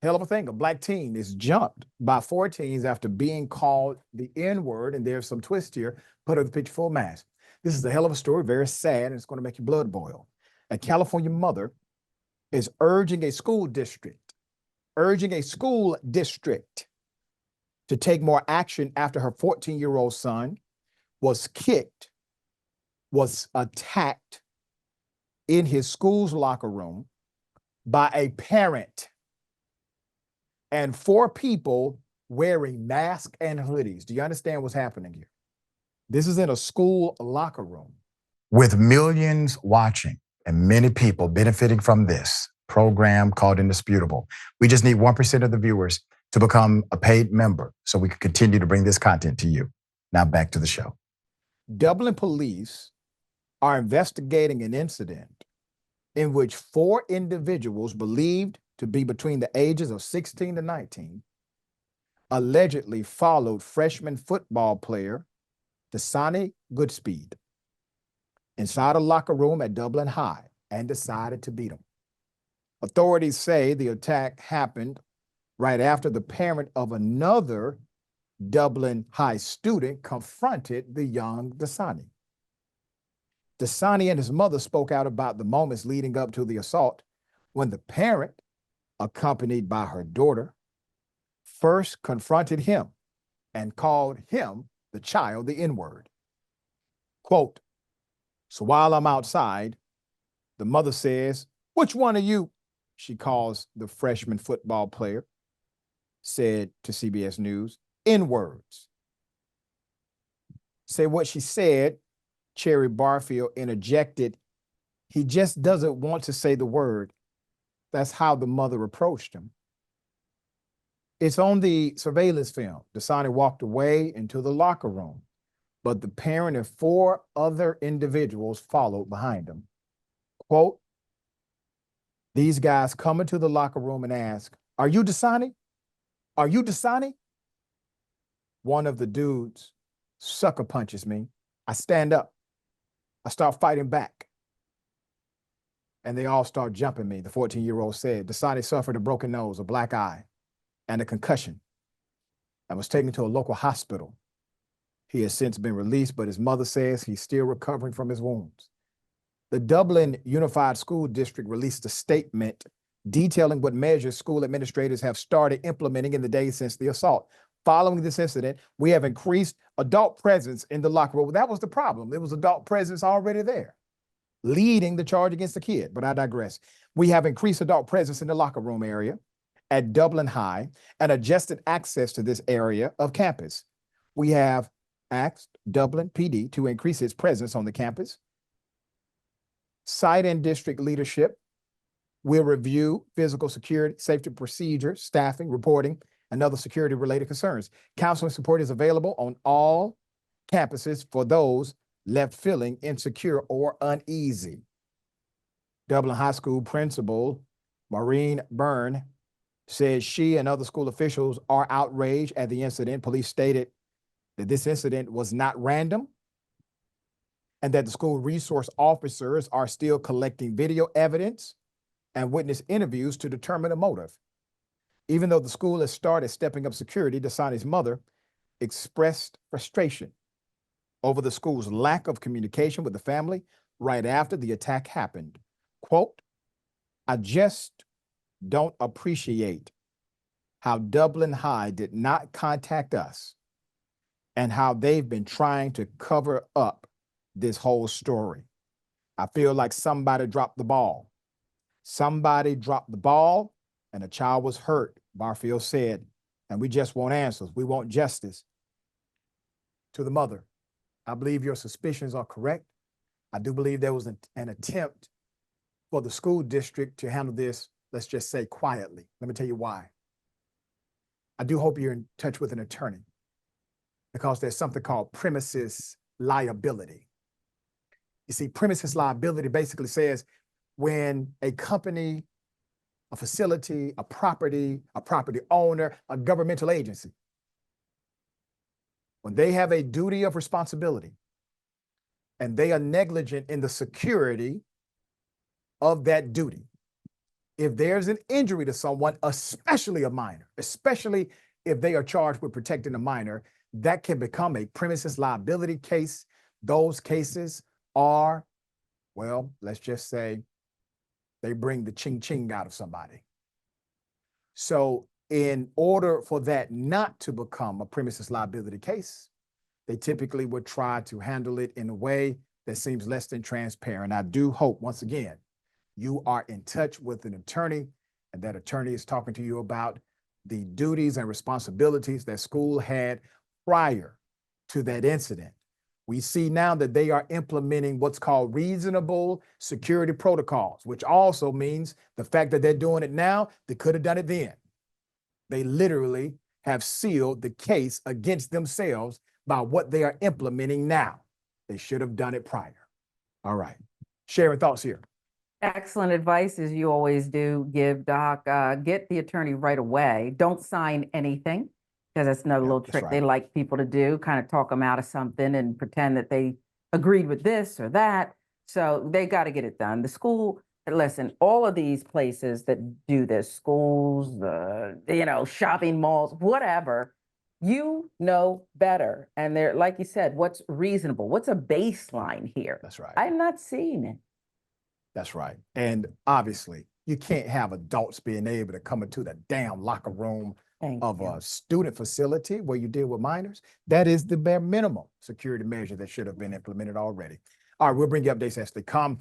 Hell of a thing. A black teen is jumped by 4 teens after being called the N-word, and there's some twist here. Put up the picture full mask. This is a hell of a story, very sad, and it's going to make your blood boil. A California mother is urging a school district to take more action after her 14-year-old son was kicked, was attacked in his school's locker room by a parent and 4 people wearing masks and hoodies. Do you understand what's happening here? This is in a school locker room. With millions watching and many people benefiting from this program called Indisputable, we just need 1% of the viewers to become a paid member so we can continue to bring this content to you. Now back to the show. Dublin Police are investigating an incident in which 4 individuals believed to be between the ages of 16 to 19 allegedly followed freshman football player Dasanni Goodspeed inside a locker room at Dublin High and decided to beat him. Authorities say the attack happened right after the parent of another Dublin High student confronted the young Dasanni. Dasanni and his mother spoke out about the moments leading up to the assault when the parent, accompanied by her daughter, first confronted him and called him, the child, the N-word. Quote, "So while I'm outside," the mother says, "Which one of you," she calls the freshman football player, said to CBS News, "N-words." Say what she said, Cherry Barfield interjected, "He just doesn't want to say the word." That's how the mother approached him. It's on the surveillance film. Dasanni walked away into the locker room, but the parent and 4 other individuals followed behind him. Quote, "These guys come into the locker room and ask, 'Are you Dasanni? Are you Dasanni?' One of the dudes sucker punches me. I stand up. I start fighting back. And they all start jumping me," the 14-year-old said. Dasanni suffered a broken nose, a black eye, and a concussion and was taken to a local hospital. He has since been released, but his mother says he's still recovering from his wounds. The Dublin Unified School District released a statement detailing what measures school administrators have started implementing in the days since the assault. Following this incident, we have increased adult presence in the locker room. That was the problem. There was adult presence already there, leading the charge against the kid, but I digress. We have increased adult presence in the locker room area at Dublin High and adjusted access to this area of campus. We have asked Dublin PD to increase its presence on the campus. Site and district leadership will review physical security, safety procedures, staffing, reporting, and other security-related concerns. Counseling support is available on all campuses for those left feeling insecure or uneasy. Dublin High School principal Maureen Byrne says she and other school officials are outraged at the incident. Police stated that this incident was not random and that the school resource officers are still collecting video evidence and witness interviews to determine a motive. Even though the school has started stepping up security, Dasanni's mother expressed frustration over the school's lack of communication with the family right after the attack happened. Quote, "I just don't appreciate how Dublin High did not contact us and how they've been trying to cover up this whole story. I feel like somebody dropped the ball. Somebody dropped the ball and a child was hurt," Barfield said, "and we just want answers. We want justice." To the mother, I believe your suspicions are correct. I do believe there was an attempt for the school district to handle this, let's just say, quietly. Let me tell you why. I do hope you're in touch with an attorney because there's something called premises liability. You see, premises liability basically says when a company, a facility, a property owner, a governmental agency, when they have a duty of responsibility and they are negligent in the security of that duty, if there's an injury to someone, especially a minor, especially if they are charged with protecting a minor, that can become a premises liability case. Those cases are, well, let's just say they bring the ching ching out of somebody. So in order for that not to become a premises liability case, they typically would try to handle it in a way that seems less than transparent. I do hope, once again, you are in touch with an attorney and that attorney is talking to you about the duties and responsibilities that school had prior to that incident. We see now that they are implementing what's called reasonable security protocols, which also means the fact that they're doing it now, they could have done it then. They literally have sealed the case against themselves by what they are implementing now. They should have done it prior. All right. Sharon, thoughts here? Excellent advice, as you always do give, Doc. Get the attorney right away. Don't sign anything, because that's another little trick they like people to do, kind of talk them out of something and pretend that they agreed with this or that. So they got to get it done. The school, listen, all of these places that do this, schools, shopping malls, whatever, you know better. And they're, like you said, what's reasonable? What's a baseline here? That's right. I'm not seeing it. That's right. And obviously, you can't have adults being able to come into the damn locker room of a student facility where you deal with minors. That is the bare minimum security measure that should have been implemented already. All right, we'll bring you updates as they come.